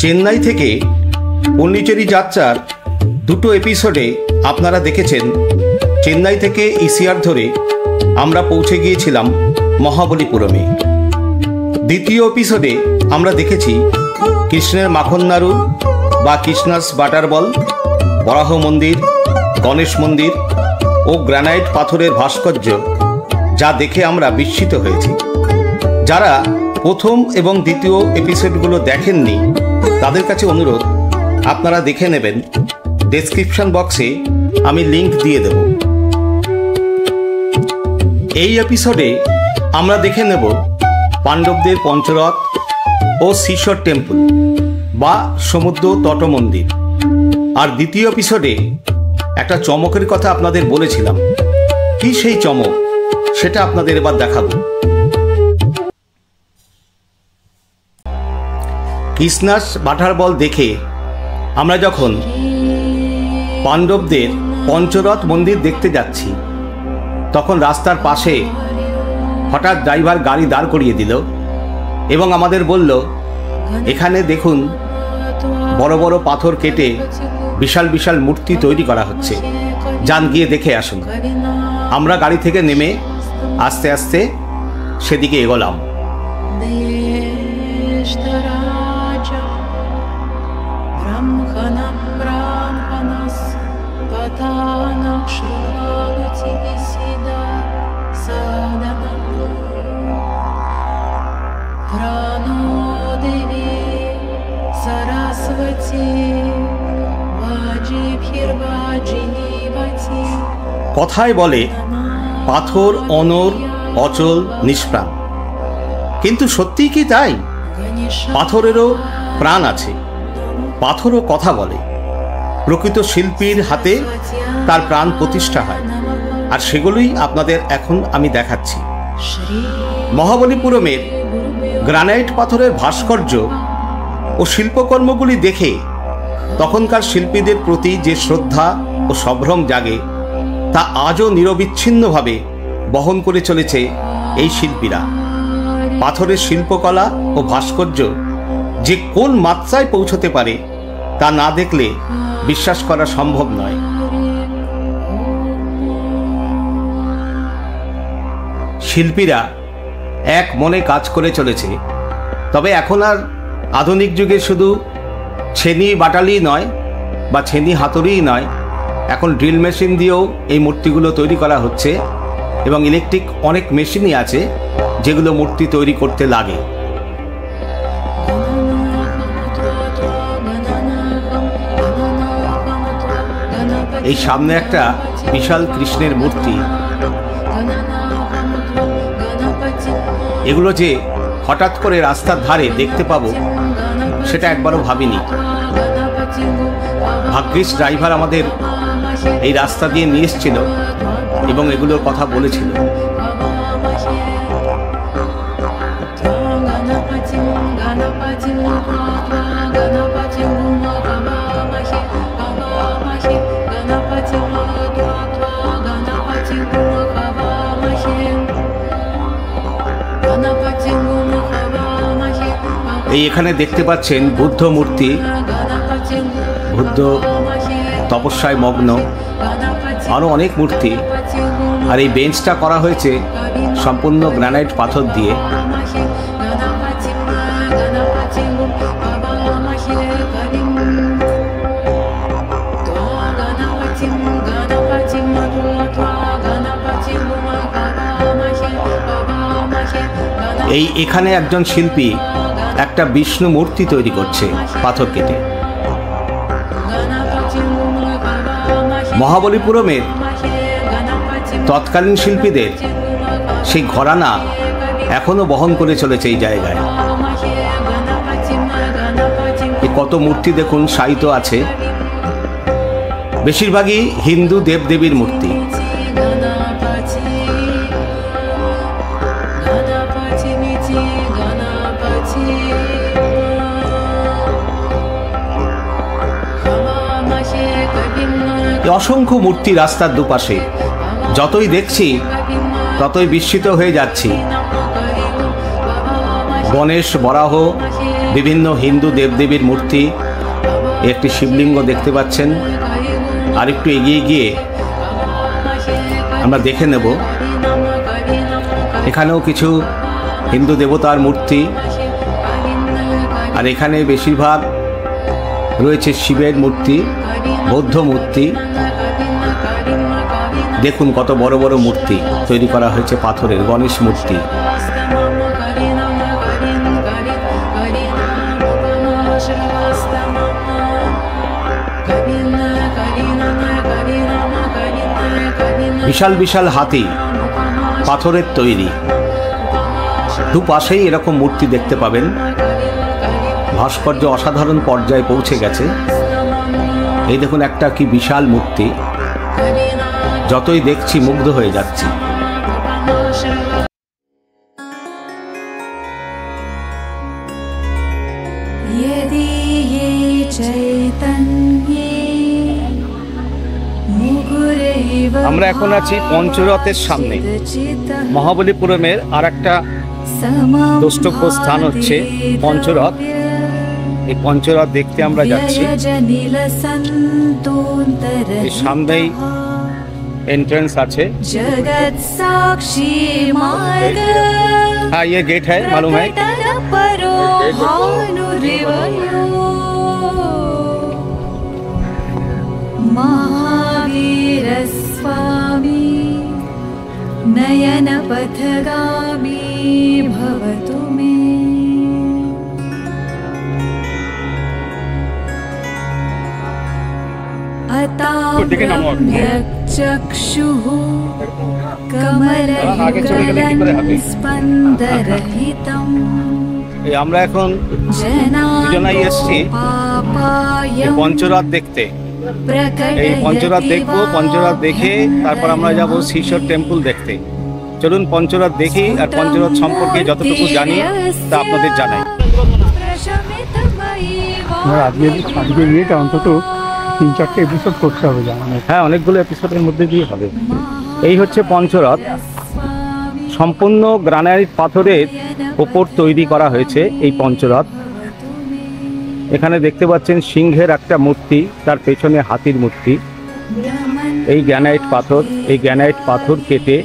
চেন্নাই থেকে পন্ডিচেরি যাত্রার দুটো এপিসোডে আপনারা দেখেছেন চেন্নাই থেকে ইসিআর ধরে আমরা পৌঁছে গিয়েছিলাম মহাবলীপুরমে। দ্বিতীয় এপিসোডে আমরা দেখেছি কৃষ্ণের মাখন নাড়ু বা কৃষ্ণাস বাটার বল, বরাহ মন্দির, গণেশ মন্দির ও গ্রানাইট পাথরের ভাস্কর্য, যা দেখে আমরা বিস্মিত হয়েছি। যারা প্রথম এবং দ্বিতীয় এপিসোডগুলো দেখেননি তাদের কাছে অনুরোধ, আপনারা দেখে নেবেন। ডেসক্রিপশন বক্সে আমি লিংক দিয়ে দেব। এই এপিসোডে আমরা দেখে নেব পাণ্ডবদের পঞ্চরথ ও সিশর টেম্পল বা সমুদ্র তট মন্দির। আর দ্বিতীয় এপিসোডে একটা চমকের কথা আপনাদের বলেছিলাম। কি সেই চমক, সেটা আপনাদের এবার দেখাবো। কৃষ্ণাস বাটার বল দেখে আমরা যখন পাণ্ডবদের পঞ্চরথ মন্দির দেখতে যাচ্ছি, তখন রাস্তার পাশে হঠাৎ ড্রাইভার গাড়ি দাঁড় করিয়ে দিল এবং আমাদের বলল, এখানে দেখুন বড় বড় পাথর কেটে বিশাল বিশাল মূর্তি তৈরি করা হচ্ছে, যান গিয়ে দেখে আসুন। আমরা গাড়ি থেকে নেমে আস্তে আস্তে সেদিকে এগোলাম। কথায় বলে পাথর অনর, অচল, নিষ্প্রাণ। কিন্তু সত্যিই কি তাই? পাথরেরও প্রাণ আছে, পাথরও কথা বলে। প্রকৃত শিল্পীর হাতে তার প্রাণ প্রতিষ্ঠা হয়, আর সেগুলোই আপনাদের এখন আমি দেখাচ্ছি। মহাবলীপুরমের গ্রানাইট পাথরের ভাস্কর্য ও শিল্পকর্মগুলি দেখে তখনকার শিল্পীদের প্রতি যে শ্রদ্ধা ও সম্ভ্রম জাগে, তা আজও নিরবিচ্ছিন্নভাবে বহন করে চলেছে এই শিল্পীরা। পাথরের শিল্পকলা ও ভাস্কর্য যে কোন মাত্রায় পৌঁছতে পারে তা না দেখলে বিশ্বাস করা সম্ভব নয়। শিল্পীরা এক মনে কাজ করে চলেছে। তবে এখন আর আধুনিক যুগে শুধু ছেনি বাটালি নয় বা ছেনি হাতুড়িই নয়, এখন ড্রিল মেশিন দিয়েও এই মূর্তিগুলো তৈরি করা হচ্ছে এবং ইলেকট্রিক অনেক মেশিনই আছে যেগুলো মূর্তি তৈরি করতে লাগে। এই সামনে একটা বিশাল কৃষ্ণের মূর্তি, এগুলো যে হঠাৎ করে রাস্তার ধারে দেখতে পাবো সেটা একবারও ভাবিনি। ভাগ্যিস ড্রাইভার আমাদের এই রাস্তা দিয়ে নিয়ে এসেছিল এবং এগুলোর কথা বলেছিল। এই এখানে দেখতে পাচ্ছেন বুদ্ধ মূর্তি, বুদ্ধ তপস্যায় মগ্ন, আরও অনেক মূর্তি। আর এই বেঞ্চটা করা হয়েছে সম্পূর্ণ গ্রানাইট পাথর দিয়ে। এই এখানে একজন শিল্পী একটা বিষ্ণু মূর্তি তৈরি করছে পাথর কেটে। মহাবলীপুরমের তৎকালীন শিল্পীদের সেই ঘরানা এখনো বহন করে চলেছে এই জায়গায়। কত মূর্তি দেখুন শায়িত আছে, বেশিরভাগই হিন্দু দেবদেবীর মূর্তি। অসংখ্য মূর্তি রাস্তার দুপাশে, যতই দেখছি ততই বিস্মিত হয়ে যাচ্ছি। গণেশ, বরাহ, বিভিন্ন হিন্দু দেবদেবীর মূর্তি, একটি শিবলিঙ্গ দেখতে পাচ্ছেন। আর একটু এগিয়ে গিয়ে আমরা দেখে নেব এখানেও কিছু হিন্দু দেবতার মূর্তি, আর এখানে বেশিরভাগ রয়েছে শিবের মূর্তি, বৌদ্ধ মূর্তি। দেখুন কত বড় বড় মূর্তি তৈরি করা হয়েছে পাথরের, গণেশ মূর্তি। বিশাল বিশাল হাতি, পাথরের তৈরি। দুপাশেই এরকম মূর্তি দেখতে পাবেন। ভাস্কর্য অসাধারণ পর্যায়ে পৌঁছে গেছে। এই দেখুন একটা কি বিশাল মূর্তি, যতই দেখছি মুগ্ধ হয়ে যাচ্ছি। আমরা এখন আছি পঞ্চরথের সামনে। মহাবলীপুরমের আর একটা দ্রষ্টব্য স্থান হচ্ছে পঞ্চরথ। এই পঞ্চরথ দেখতে আমরা যাচ্ছি। এই সামনেই एंट्रेंस আছে। हाँ ये गेट है, मालूम है। महावीर स्वामी नयन पथगामी भवतु मे। चक्षुः कमलयुगलं स्पन्दरहितम्। আমরা এখন দুজনাই এসেছি পঞ্চরথ দেখতে। এই পঞ্চরথ দেখবো, পঞ্চরথ দেখে তারপর আমরা যাব শিশর টেম্পল দেখতে। চলুন পঞ্চরথ দেখি, আর পঞ্চরথ সম্পর্কে যতটুকু জানি তা আপনাদের জানাই। আজকে বিয়েটা অন্তত 3-4টে এপিসোড করতে হবে জানানো। হ্যাঁ, অনেকগুলো এপিসোডের মধ্যে দিয়ে হবে। এই হচ্ছে পঞ্চরথ, সম্পূর্ণ গ্রানাইট পাথরের উপর তৈরি করা হয়েছে এই পঞ্চরথ। এখানে দেখতে পাচ্ছেন সিংহের একটা মূর্তি, তার পেছনে হাতির মূর্তি। এই গ্রানাইট পাথর, এই গ্রানাইট পাথর কেটে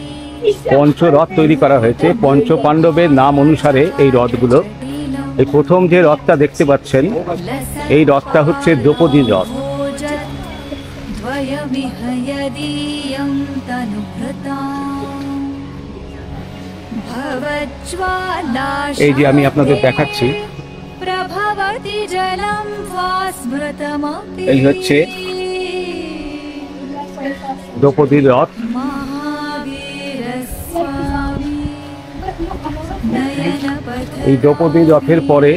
পঞ্চরথ তৈরি করা হয়েছে পঞ্চপাণ্ডবের নাম অনুসারে। এই রথগুলো, এই প্রথম যে রথটা দেখতে পাচ্ছেন এই রথটা হচ্ছে দ্রৌপদীর রথ। এই যে আমি আপনাদের দেখাচ্ছি, এই হচ্ছে দ্রৌপদীর রথ। এই দ্রৌপদীর রথের পরে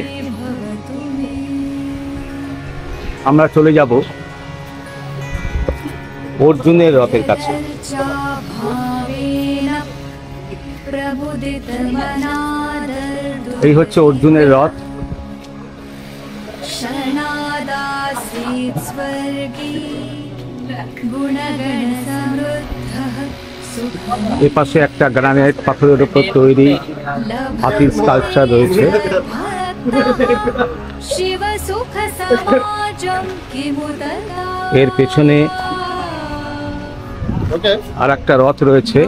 আমরা চলে যাব অর্জুনের রথের কাছে। এই হচ্ছে অর্জুনের রথ। এ পাশে একটা গ্রানাইট পাথরের উপর তৈরি হাতির স্কাল্পচার রয়েছে। এর পেছনে আর একটা রথ রয়েছে।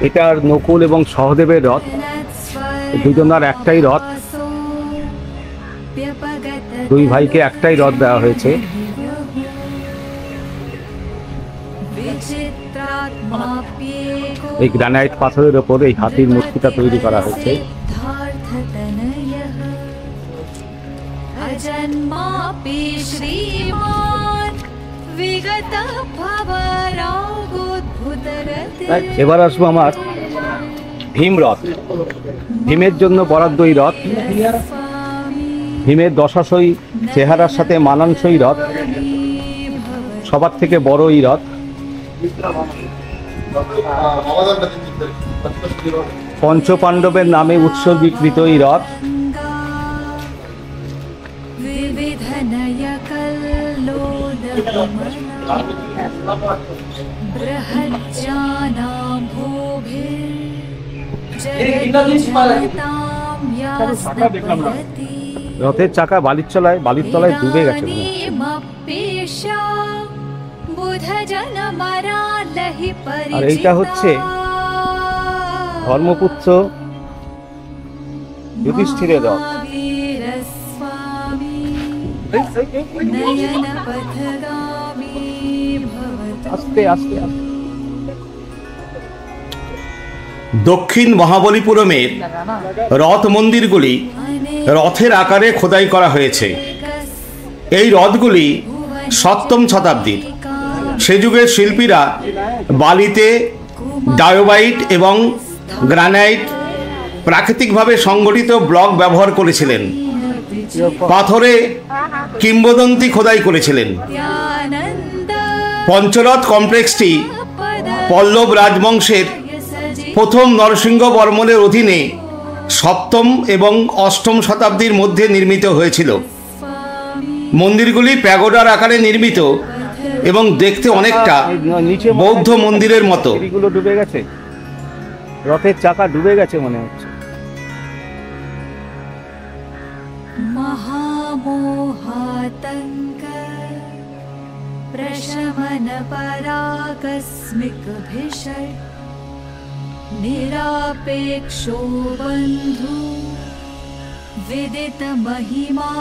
এটার নকুল এবং সহদেবের রথ, দুজনার একটাই রথ। দুই ভাইকে একটাই রথ দেওয়া হয়েছে। এই গ্রানাইট পাথরের ওপর এই হাতির মূর্তিটা তৈরি করা হয়েছে। এবার আসবো আমার ভীম রথ। ভীমের জন্য বরাদ্দ এই রথ। ভীমের দশাশই চেহারার সাথে মানানসই রথ, সবার থেকে বড় এই রথ। পঞ্চপাণ্ডবের নামে উৎসর্গীকৃত এই রথ। बृहज्जानां भूभिर्जगतीजनतां यास्नपयति রথের চাকা বালির তলায় ডুবে গেছে মনে হচ্ছে। वेदानीमप्येषा बुधजनमरालहि আর এইটা হচ্ছে ধর্মপুত্র যুধিষ্ঠিরের রথ। महावीरस्वामी नयनपथगामी भवतु আস্তে আস্তে আস্তে। দক্ষিণ মহাবলীপুরমের রথ মন্দিরগুলি রথের আকারে খোদাই করা হয়েছে। এই রথগুলি সপ্তম শতাব্দীর। সে যুগের শিল্পীরা বালিতে ডায়োবাইট এবং গ্রানাইট প্রাকৃতিকভাবে সংগঠিত ব্লক ব্যবহার করেছিলেন। পাথরে কিংবদন্তি খোদাই করেছিলেন। পঞ্চরথ কমপ্লেক্সটি পল্লব রাজবংশের প্রথম নরসিংহ বর্মনের অধীনে সপ্তম এবং অষ্টম শতাব্দীর মধ্যে নির্মিত হয়েছিল। মন্দিরগুলি প্যাগোডার আকারে নির্মিত এবং দেখতে অনেকটা বৌদ্ধ মন্দিরের মতো। এগুলো ডুবে গেছে, রথের চাকা ডুবে গেছে মনে হচ্ছে। महामोहातङ्क प्रशमन पराकस्मिक भिषट् निरापेक्षो बन्धु विदित महिमा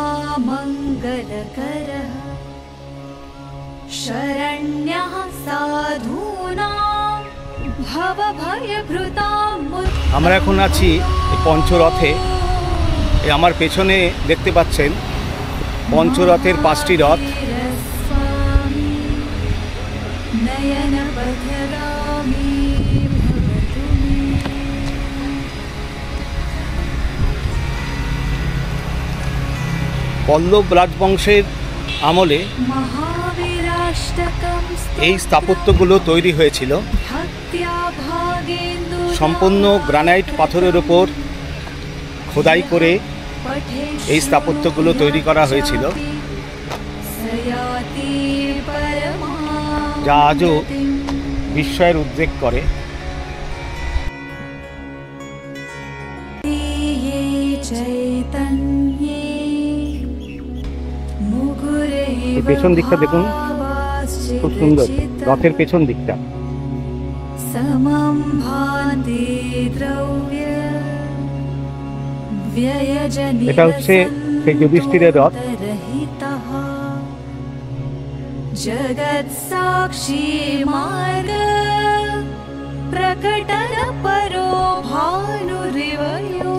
मङ्गलकरः शरण्यः साधूनां भवभयभृतां আমরা এখন আছি এই পঞ্চরথে। আমার পেছনে দেখতে পাচ্ছেন পঞ্চরথের 5টি রথ। পল্লব রাজবংশের আমলে এই স্থাপত্যগুলো তৈরি হয়েছিল। সম্পূর্ণ গ্রানাইট পাথরের উপর খোদাই করে এই স্থাপত্যগুলো তৈরি করা হয়েছিল, যা আজও বিস্ময়ের উদ্রেক করে। পেছন দিকটা দেখুন, খুব সুন্দর রথের পেছন দিকটা। এটা হচ্ছে সেই যুধিষ্ঠিরের রথ। जगत् साक्षी मार्ग प्रकटन परो भानुरिवयो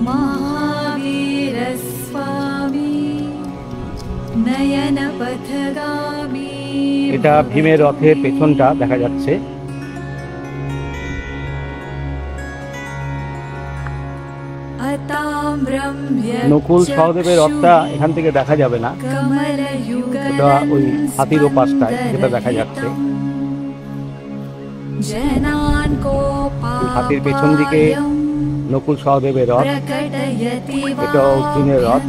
महावीर स्वामी नयन पथगामी। এটা ভীমের রথের পেছনটা দেখা যাচ্ছে। নকুল সহদেবের রথটা এখান থেকে দেখা যাবে না, ওটা ওই হাতির ওপাশটায় যেটা দেখা যাচ্ছে। হাতির পেছন দিকে নকুল সহদেবের রথ, এটা অর্জুনের রথ।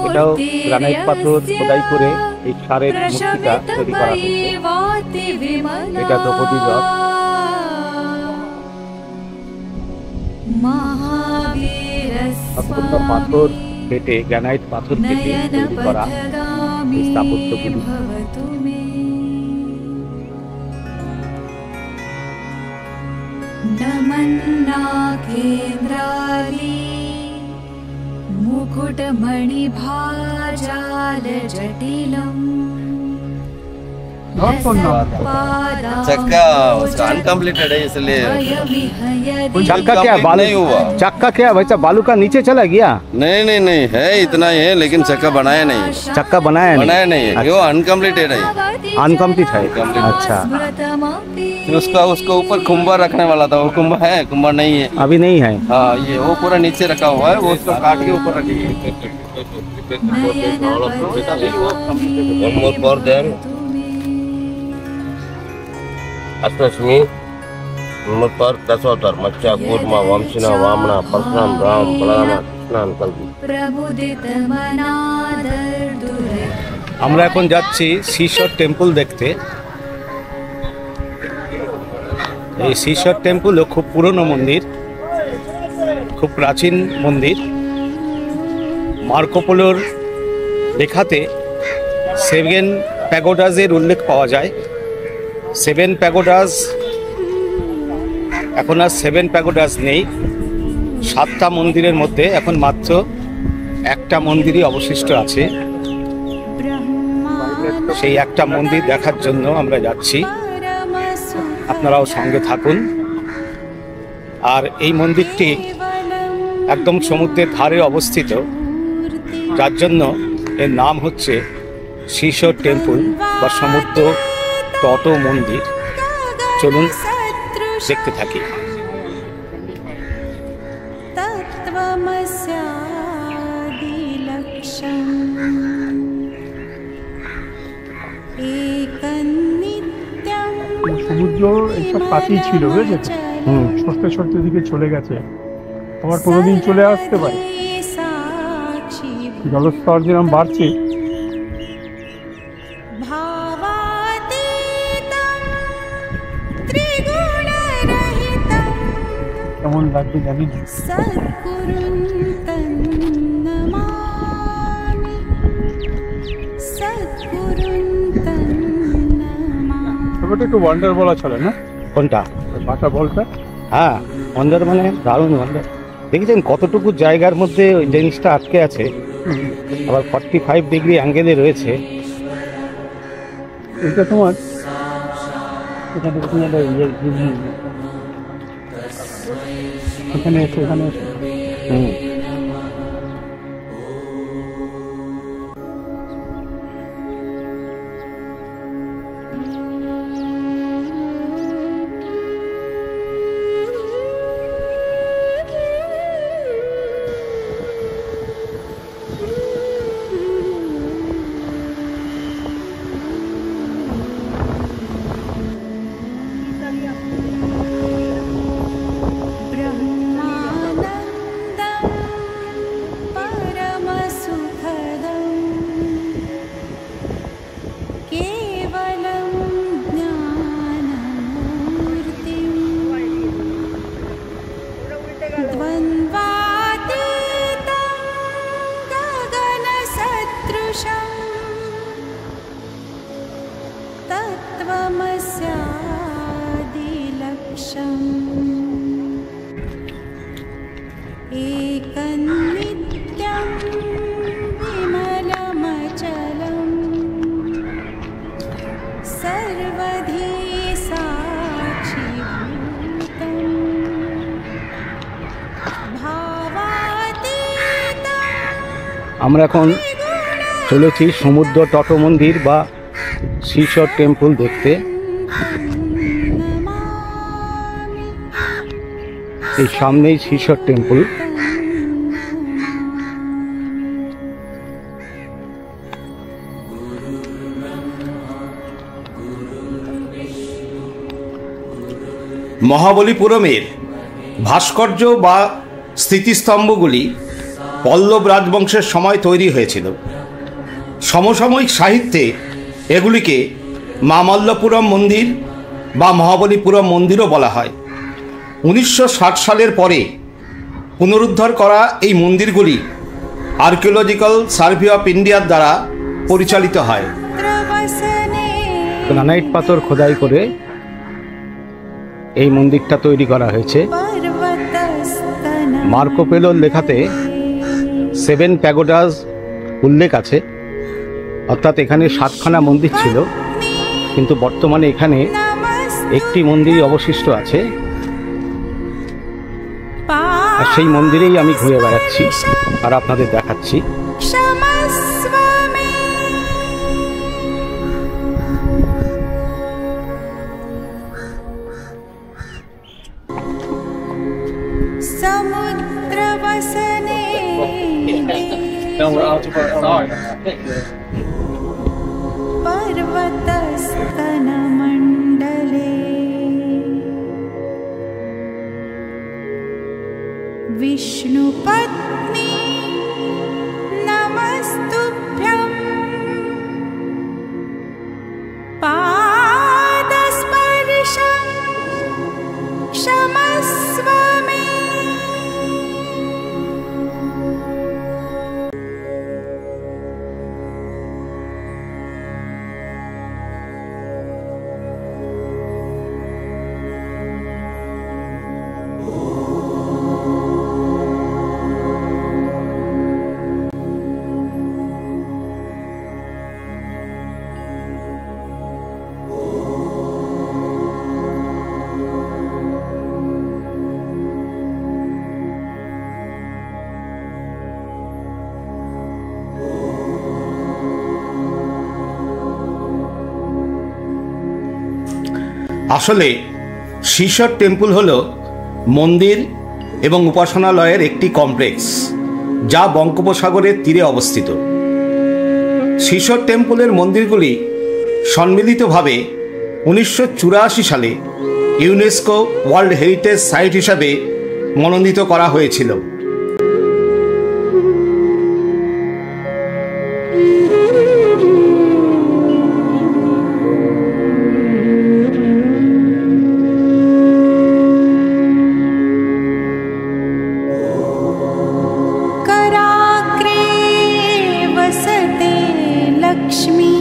এটাও গ্রানাইট পাথর খোদাই করে এই সারের মূর্তিটা তৈরি করা হয়েছে। এটা দ্রৌপদীর রথ। সম্পূর্ণ পাথর কেটে, গ্রানাইট পাথর কেটে তৈরি করা এই স্থাপত্যগুলি। नमन्नाकेन्द्राली मुकुटमणिभाजाल जटिलम् चक्का उसका अनकम्प्लीटेड है, इसलिए चक्का क्या बालू नहीं हुआ। चक्का क्या वैसा बालू का नीचे चला गया? नहीं नहीं नहीं है, इतना ही है, लेकिन चक्का बनाया नहीं है। चक्का बनाया नहीं है, वो अनकम्प्लीटेड है, अनकम्प्लीट है। अच्छा, फिर उसका ऊपर कुंभा रखने वाला था, वो कुंभा है, कुंभा नहीं है अभी नहीं है। हाँ, ये वो पूरा नीचे रखा हुआ है, वो उसको काट के ऊपर रखेंगे। Ashwashmi, मुत्तर दशोत्तर मत्स्य कूर्मा वंशिना वामना परशुराम राम बलराम कृष्णान कल्पी प्रमुदितमनादर्दुरे আমরা এখন যাচ্ছি শিশর টেম্পল দেখতে। এই শিশর টেম্পলও খুব পুরনো মন্দির, খুব প্রাচীন মন্দির। মার্কো পোলোর লেখাতে 7 প্যাগোডাজের উল্লেখ পাওয়া যায়। 7 প্যাগোডাজ, এখন আর 7 প্যাগোডাজ নেই। 7টা মন্দিরের মধ্যে এখন মাত্র একটা মন্দিরই অবশিষ্ট আছে। সেই একটা মন্দির দেখার জন্য আমরা যাচ্ছি, আপনারাও সঙ্গে থাকুন। আর এই মন্দিরটি একদম সমুদ্রের ধারে অবস্থিত, যার জন্য এর নাম হচ্ছে শিশর টেম্পল বা সমুদ্র তট মন্দির। চলুন দেখতে থাকি। সমুদ্র এইসব কাছেই ছিল, বুঝেছো? সরতে সরতে দিকে চলে গেছে, আবার কোনোদিন চলে আসতে পারে। জলস্তর যেরকম বাড়ছে, কেমন লাগবে জানি না। ব্যাপারটা একটু ওয়ান্ডার বলা চলে না? কোনটা? বাটা বলটা। হ্যাঁ, ওয়ান্ডার মানে দারুণ ওয়ান্ডার। দেখেছেন কতটুকু জায়গার মধ্যে ওই জিনিসটা আটকে আছে, আবার 45 ডিগ্রি অ্যাঙ্গেলে রয়েছে। এটা তোমার এখানে এসে এখানে এসে আমরা এখন চলেছি সমুদ্র তট মন্দির বা শিশর টেম্পল দেখতে। এই সামনেই শিশর টেম্পল। মহাবলীপুরমের ভাস্কর্য বা স্মৃতিস্তম্ভগুলি পল্লব রাজবংশের সময় তৈরি হয়েছিল। সমসাময়িক সাহিত্যে এগুলিকে মামল্লপুরম মন্দির বা মহাবলীপুরম মন্দিরও বলা হয়। 1960 সালের পরে পুনরুদ্ধার করা এই মন্দিরগুলি আর্কিওলজিক্যাল সার্ভে অফ ইন্ডিয়ার দ্বারা পরিচালিত হয়। গ্রানাইট পাথর খোদাই করে এই মন্দিরটা তৈরি করা হয়েছে। মার্কো পোলোর লেখাতে 7 প্যাগোডাজ উল্লেখ আছে, অর্থাৎ এখানে 7খানা মন্দির ছিল, কিন্তু বর্তমানে এখানে একটি মন্দিরই অবশিষ্ট আছে। আর সেই মন্দিরেই আমি ঘুরে বেড়াচ্ছি আর আপনাদের দেখাচ্ছি। विष्णुपत्नी नमस्तुभ्यं पादस्पर्शं क्षमस्व मे। আসলে শিশর টেম্পল হলো মন্দির এবং উপাসনালয়ের একটি কমপ্লেক্স, যা বঙ্গোপসাগরের তীরে অবস্থিত। শিশর টেম্পলের মন্দিরগুলি সম্মিলিতভাবে 1984 সালে ইউনেস্কো ওয়ার্ল্ড হেরিটেজ সাইট হিসাবে মনোনীত করা হয়েছিল। लक्ष्मी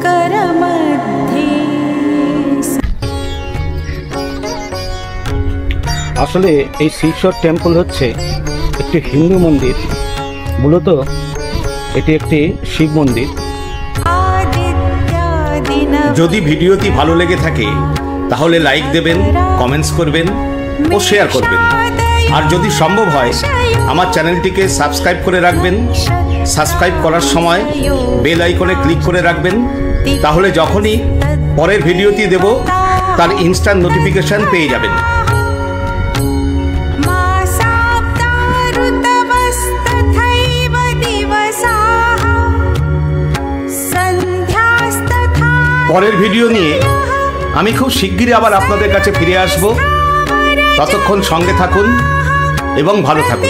करमध्ये। আসলে এই শিশর টেম্পল হচ্ছে একটি হিন্দু মন্দির। মূলত এটি একটি শিব মন্দির। যদি ভিডিওটি ভালো লেগে থাকে তাহলে লাইক দেবেন, কমেন্টস করবেন ও শেয়ার করবেন। আর যদি সম্ভব হয় আমার চ্যানেলটিকে সাবস্ক্রাইব করে রাখবেন। সাবস্ক্রাইব করার সময় বেল আইকনে ক্লিক করে রাখবেন, তাহলে যখনই পরের ভিডিওটি দেব তার ইনস্ট্যান্ট নোটিফিকেশন পেয়ে যাবেন। পরের ভিডিও নিয়ে আমি খুব শিগগিরই আবার আপনাদের কাছে ফিরে আসব। ততক্ষণ সঙ্গে থাকুন এবং ভালো থাকুন।